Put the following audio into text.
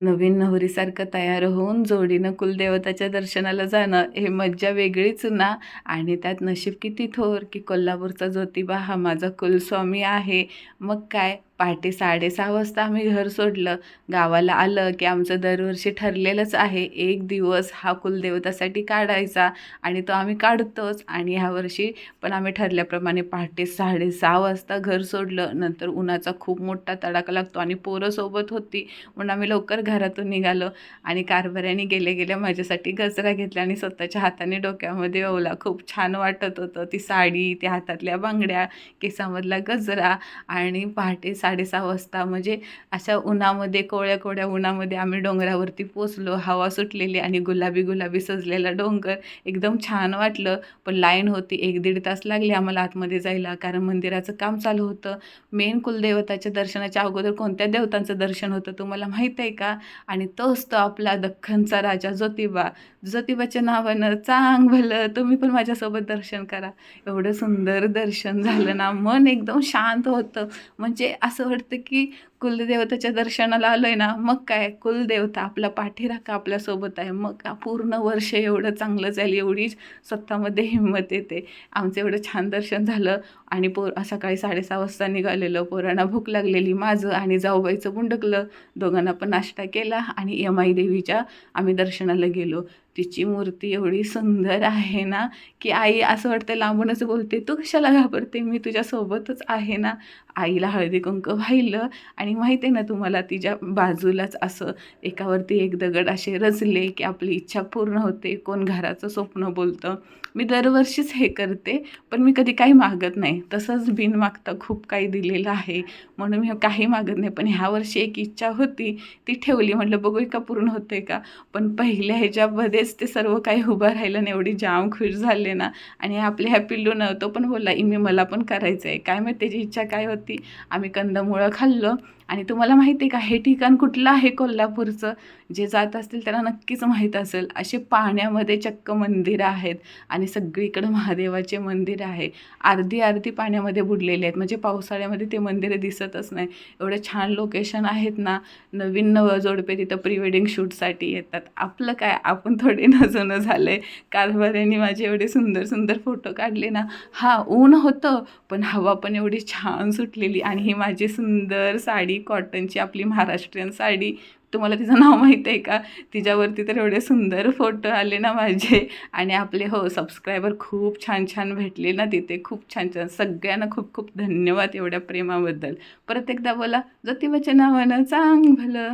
नवीन नवरीसारखं तयार होऊन जोडीनं कुलदेवताच्या दर्शनाला जाणं हे मज्जा वेगळीच ना. आणि त्यात नशीब किती थोर की कोल्हापूरचा ज्योतिबा हा माझा कुलस्वामी आहे. मग काय पहाटे 6:30 वाजता आम्ही घर सोडलं. गावाला आलं की आमचं दरवर्षी ठरलेलंच आहे एक दिवस हा कुलदेवतासाठी काढायचा आणि तो आम्ही काढतोच. आणि ह्यावर्षी पण आम्ही ठरल्याप्रमाणे पहाटे 6:30 वाजता घर सोडलं. नंतर उन्हाचा खूप मोठा तडाखा लागतो आणि पोरं सोबत होती म्हणून आम्ही लवकर घरातून निघालो. आणि कारभाऱ्याने गेल्या गेल्या माझ्यासाठी गजरा घेतला आणि स्वतःच्या हाताने डोक्यामध्ये ओवला. खूप छान वाटत होतं. ती साडी, त्या हातातल्या बांगड्या, केसामधला गजरा. आणि पहाटे 6:30 वाजता म्हणजे अशा उन्हामध्ये, कोवळ्या कोवळ्या उन्हामध्ये आम्ही डोंगरावरती पोचलो. हवा सुटलेली आणि गुलाबी गुलाबी सजलेला डोंगर एकदम छान वाटलं. पण लाईन होती, 1-1.5 तास लागले आम्हाला आतमध्ये जायला, कारण मंदिराचं काम चालू होतं. मेन कुलदेवताच्या दर्शनाच्या अगोदर कोणत्या देवतांचं दर्शन होतं तुम्हाला माहीत आहे का? आणि तोच तो आपला दख्खनचा राजा ज्योतिबा. ज्योतिबाच्या नावानं चांग भलं तुम्ही पण माझ्यासोबत दर्शन करा. एवढं सुंदर दर्शन झालं ना, मन एकदम शांत होतं. म्हणजे असं वाटतं की कुलदेवताच्या दर्शनाला आलोय ना, मग काय कुलदेवता आपला पाठीराखा आपल्यासोबत आहे. मग पूर्ण वर्ष एवढं चांगलं जाईल एवढी स्वतःमध्ये हिंमत येते. आमचं एवढं छान दर्शन झालं. आणि सकाळी 6:30 वाजता निघालेलं. पोरांना भूक लागलेली. माझं आणि जाऊबाईचं बुंडकलं. दोघांना पण नाश्ता केला आणि यमाई देवीच्या आम्ही दर्शनाला गेलो. तिची मूर्ती एवढी सुंदर आहे ना, की आई असं वाटतं लांबूनच बोलते, "तू कशाला घाबरते? मी तुझ्यासोबतच आहे ना." आईला हळदी-कुंकू वाहिलं आणि माहिती आहे ना तुम्हाला, तिच्या बाजूलाच असं एकावरती एक दगड असे रचले, की आपली इच्छा पूर्ण होते. कोण घराचं स्वप्न बोलतं. मी दरवर्षीच हे करते, पण मी कधी काही मागत नाही. तसंच बिन मागता खूप काही दिलेलं आहे. म्हणून मी काही मागत नाही. पण ह्यावर्षी एक इच्छा होती, ती ठेवली. म्हटलं बघूया का पूर्ण होते का? पण पहिल्या ह्याच्यामध्येच ते सर्व काही उभं राहिलं नाही. एवढी जाम खुश झाले ना. आणि आपले ह्या पिल्लू न तो पण बोलला, "इमी मला पण करायचं आहे." काय माहीत त्याची इच्छा काय होती. आम्ही कंदमुळं खाल्लं. आणि तुम्हाला माहिती आहे का हे ठिकाण कुठलं आहे कोल्हापूरचं? जे जात असतील त्यांना नक्कीच माहीत असेल. असे पाण्यामध्ये चक्क मंदिरं आहेत आणि सगळीकडं महादेवाचे मंदिर आहे. अर्धी पाण्यामध्ये बुडलेली आहेत. म्हणजे पावसाळ्यामध्ये ते मंदिरं दिसतच नाही. एवढे छान लोकेशन आहेत ना. नवीन जोडपे तिथं प्री वेडिंग शूटसाठी येतात. आपलं काय, आपण थोडे न जुनं झालं आहे. कारभाऱ्यांनी माझे एवढे सुंदर सुंदर फोटो काढले ना. हां, ऊन होतं, पण हवा पण एवढी छान सुटलेली. आणि ही माझी सुंदर साडी, कॉटनची आपली महाराष्ट्रीयन साडी. तुम्हाला तिचं नाव माहीत आहे का? तिच्यावरती तर एवढे सुंदर फोटो आले ना माझे. आणि आपले सबस्क्रायबर खूप छान छान भेटले ना तिथे. खूप छान छान. सगळ्यांना खूप खूप धन्यवाद एवढ्या प्रेमाबद्दल. परत एकदा बोला, ज्योतिबाच्या नावानं चांग भलं.